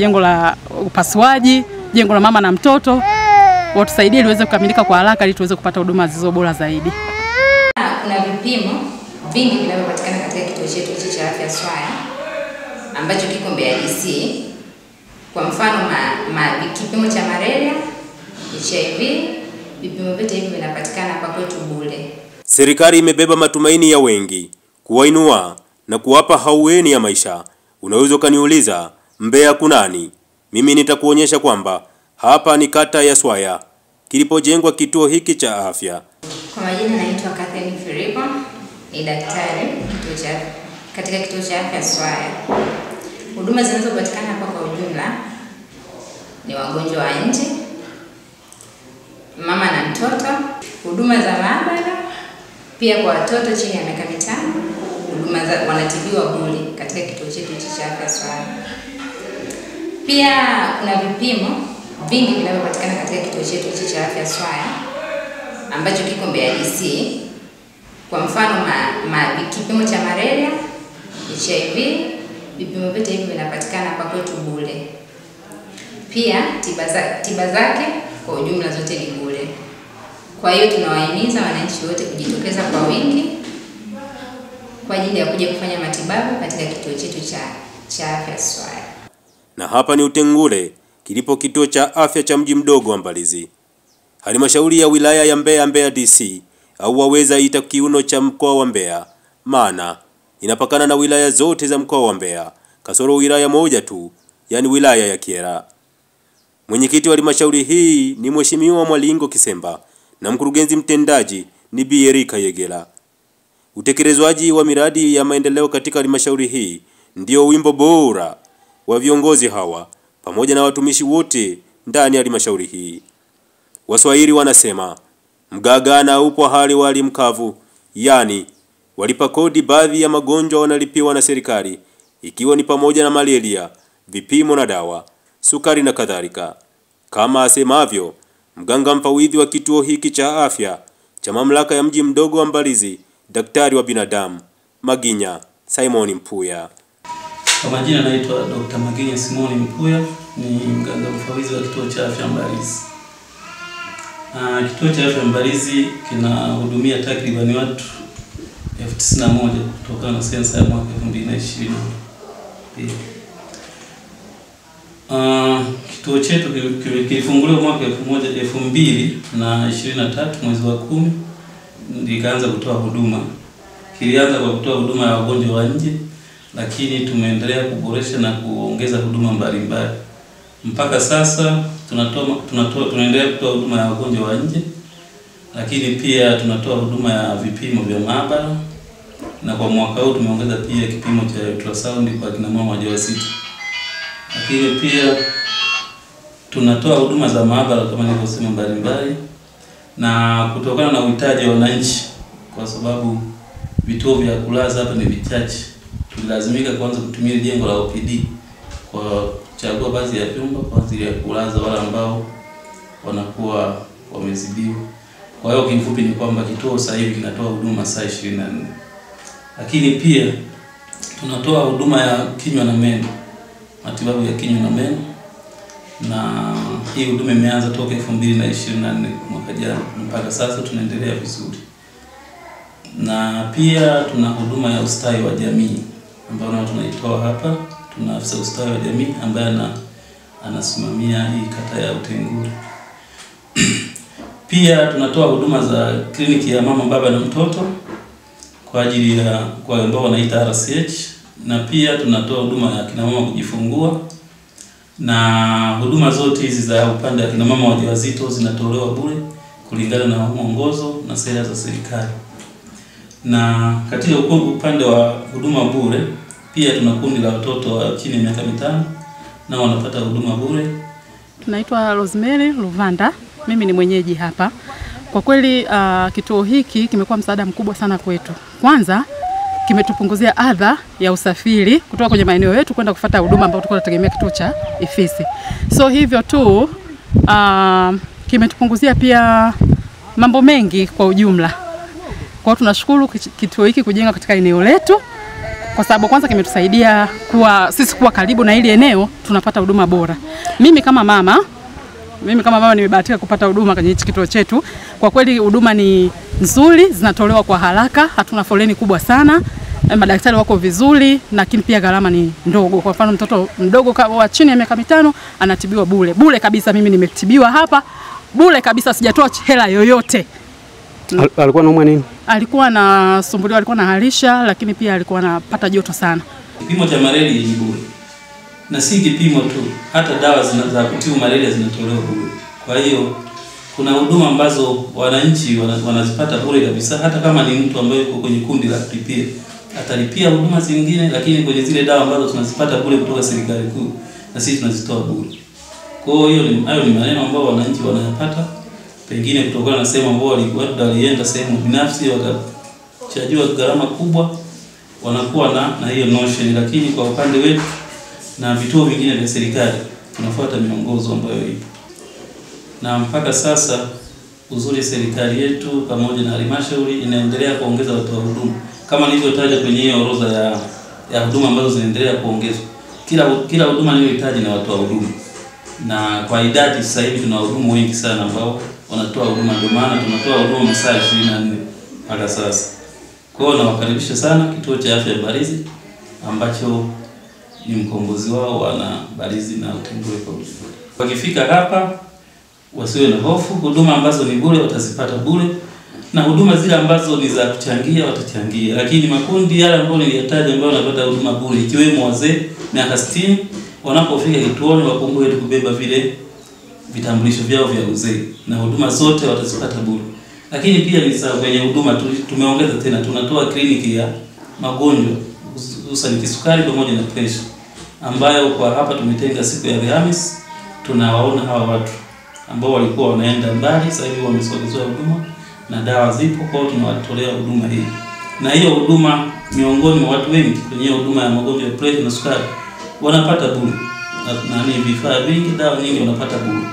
Jengo la upasuaji, jengo la mama na mtoto, watusaidie liweze kukamilika kwa haraka ili tuweze kupata huduma zilizo bora zaidi. Kuna vipimo vingi vinavyopatikana katika kituo chetu cha afya Swaya ambacho kiko Mbeya DC. Kwa mfano kipimo cha malaria, HIV, vipimo vyote hivi vinapatikana hapa kwetu bure. Serikali imebeba matumaini ya wengi, kuwainua na kuwapa haueni ya maisha. Unaweza kaniuliza, Mbeya kunani? Mimi nitakuonyesha kwamba hapa ni kata ya Swaya kilipojengwa kituo hiki cha afya. Kwa majina naitwa Catherine Filipo, ni daktari katika kituo cha afya Swaya. Huduma zinazopatikana hapa kwa ujumla ni wagonjwa wa nje, mama na mtoto, huduma za maabara, pia kwa watoto chini ya miaka 5, huduma wanatibiwa bure katika kituo chetu cha afya Swaya. Pia kuna vipimo vingi vinavyopatikana katika kituo chetu cha afya Swaya ambacho kiko Mbeya DC. Kwa mfano kipimo cha malaria, HIV, vipimo vyote hivi vinapatikana hapa kwetu bure. Pia tiba zake kwa ujumla zote ni bure. Kwa hiyo tunawahimiza wananchi wote kujitokeza kwa wingi kwa ajili ya kuja kufanya matibabu katika kituo chetu cha afya Swaya. Na hapa ni Utengule kilipo kituo cha afya cha mji mdogo wa Mbalizi. Halmashauri ya wilaya ya Mbeya DC, au waweza ita kiuno cha mkoa wa Mbeya, maana inapakana na wilaya zote za mkoa wa Mbeya kasoro wilaya moja tu, yani wilaya ya Kyela. Mwenyekiti wa halmashauri hii ni Mheshimiwa Mwalingo Kisemba na mkurugenzi mtendaji ni Bi Erika Yegela. Utekelezwaji wa miradi ya maendeleo katika halmashauri hii ndio wimbo bora wa viongozi hawa pamoja na watumishi wote ndani ya halmashauri hii. Waswahili wanasema mgagana upo hali wali mkavu, yani walipa kodi baadhi ya magonjwa wanalipiwa na serikali, ikiwa ni pamoja na malaria, vipimo na dawa, sukari na kadhalika. Kama asemavyo mganga mfawidhi wa kituo hiki cha afya cha mamlaka ya mji mdogo wa Mbalizi, daktari wa binadamu Maginya Simon Mpuya. Kwa majina naitwa Dr. Maginya Simon Mpuya, ni mganga mfawidhi wa kituo cha afya Mbalizi. Kituo cha afya Mbalizi kinahudumia takriban watu 91,000 kutokana na sensa ya mwaka 2020. Kituo chetu kilifunguliwa mwaka 2023 mwezi wa 10, nikaanza kutoa huduma. Kilianza kwa kutoa huduma ya wagonjwa wa nje, lakini tumeendelea kuboresha na kuongeza huduma mbalimbali. Mpaka sasa tunaendelea kutoa huduma ya wagonjwa wa nje, lakini pia tunatoa huduma ya vipimo vya maabara, na kwa mwaka huu tumeongeza pia kipimo cha ultrasound kwa kina mama wajawazito. Lakini pia tunatoa huduma za maabara kama nilivyosema mbalimbali, na kutokana na uhitaji wa wananchi, kwa sababu vituo vya kulaza hapa ni vichache, tulilazimika kuanza kutumia jengo la OPD kwa kuchagua baadhi ya vyumba kwa ajili ya kulaza wale ambao wanakuwa wamezidiwa. Kwa hiyo kifupi ni kwamba kituo sasa hivi kinatoa huduma saa 24. Lakini pia tunatoa huduma ya kinywa na meno, matibabu ya kinywa na meno, na hii huduma imeanza toka 2024 mwaka jana mpaka sasa tunaendelea vizuri. Na pia tuna huduma ya ustawi wa jamii ambayo tunaitoa hapa. Tuna afisa ustawi wa jamii ambaye anasimamia hii kata ya Utengule. Pia tunatoa huduma za kliniki ya mama, baba na mtoto kwa ajili ya kwa ambao wanaita RCH, na pia tunatoa huduma ya kina mama kujifungua, na huduma zote hizi za upande wa kina mama wajawazito zinatolewa bure kulingana na mwongozo na sera za serikali. Na katika upande wa huduma bure pia tuna kundi la watoto wa chini ya miaka 5 na wanapata huduma bure. Tunaitwa Rosemary Luvanda, mimi ni mwenyeji hapa. Kwa kweli kituo hiki kimekuwa msaada mkubwa sana kwetu. Kwanza kimetupunguzia adha ya usafiri kutoka kwenye maeneo yetu kwenda kufuata huduma ambayo tulikuwa tunategemea kituo cha Ifisi. So hivyo tu kimetupunguzia pia mambo mengi kwa ujumla. Kwa hiyo tunashukuru kituo hiki kujenga katika eneo letu. kwa sababu kwanza kimetusaidia sisi kuwa karibu na ile eneo, tunapata huduma bora. Mimi kama mama nimebahatika kupata huduma kwenye hichi kituo chetu. Kwa kweli huduma ni nzuri, zinatolewa kwa haraka, hatuna foleni kubwa sana. Madaktari wako vizuri, lakini pia gharama ni ndogo. Kwa mfano mtoto mdogo wa chini ya miaka 5 anatibiwa bure. Bure kabisa, mimi nimetibiwa hapa bure kabisa, sijatoa hela yoyote. Alikuwa anaumwa nini? Alikuwa anasumbuliwa, alikuwa anaharisha, lakini pia alikuwa anapata joto sana. Kipimo cha malaria ni bure. Na si kipimo tu, hata dawa za kutibu malaria zinatolewa bure. Kwa hiyo kuna huduma ambazo wananchi wanazipata bure kabisa, hata kama ni mtu ambaye yuko kwenye kundi la kulipia, atalipia huduma zingine, lakini kwenye zile dawa ambazo tunazipata bure kutoka serikali kuu, na sisi tunazitoa bure. Kwa hiyo hayo ni maneno ambayo wananchi wanayapata, pengine kutokana na sehemu ambao walienda sehemu binafsi wakachajiwa gharama kubwa, wanakuwa na hiyo notion, lakini kwa upande wetu na vituo vingine vya serikali tunafuata miongozo ambayo ipo. Na mpaka sasa uzuri serikali yetu pamoja na halmashauri inaendelea kuongeza watoa huduma. Kama nilivyotaja kwenye hiyo orodha ya huduma ambazo zinaendelea kuongezwa. Kila huduma niliyohitaji na watoa huduma. Na kwa idadi sasa hivi tuna wahudumu wengi sana ambao wanatoa huduma, ndio maana tunatoa huduma masaa 24 mpaka sasa. Kwa hiyo nawakaribisha sana kituo cha afya Mbalizi ambacho ni mkombozi wao wana Mbalizi na Utengule kwa ujumla. Wakifika hapa wasiwe na hofu, huduma ambazo ni bure watazipata bure, na huduma zile ambazo ni za kuchangia watachangia. Lakini makundi yale ambayo niliyataja ambayo wanapata huduma bure, ikiwemo wazee miaka 60, wanapofika kituoni wakumbuke kubeba vile vitambulisho vyao vya uzee, na huduma zote watazipata bure. Lakini pia ni sawa kwenye huduma tumeongeza tena, tunatoa kliniki ya magonjwa hususan kisukari pamoja na pressure, ambayo kwa hapa tumetenga siku ya Alhamisi. Tunawaona hawa watu ambao walikuwa wanaenda mbali, sasa hivi wamesogezwa huduma na dawa zipo, kwa hiyo tunawatolea huduma hii. Na hiyo huduma miongoni mwa watu wengi kwenye huduma ya magonjwa ya pressure na sukari wanapata bure. Na ni vifaa vingi, dawa nyingi wanapata bure.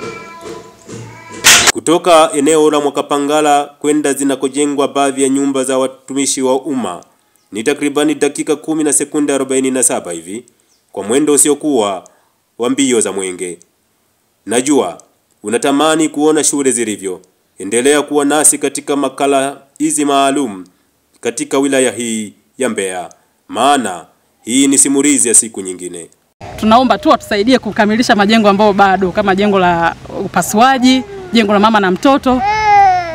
Kutoka eneo la Mwakapangala kwenda zinakojengwa baadhi ya nyumba za watumishi wa umma ni takribani dakika 10 na sekunde 47 hivi, kwa mwendo usiokuwa wa mbio za mwenge. Najua unatamani kuona shule zilivyo. Endelea kuwa nasi katika makala hizi maalum katika wilaya hii ya Mbeya, maana hii ni simulizi ya siku nyingine. Tunaomba tu watusaidie kukamilisha majengo ambayo bado, kama jengo la upasuaji, jengo la mama na mtoto,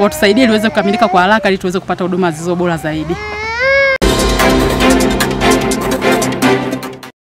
watusaidie liweze kukamilika kwa haraka ili tuweze kupata huduma zilizo bora zaidi.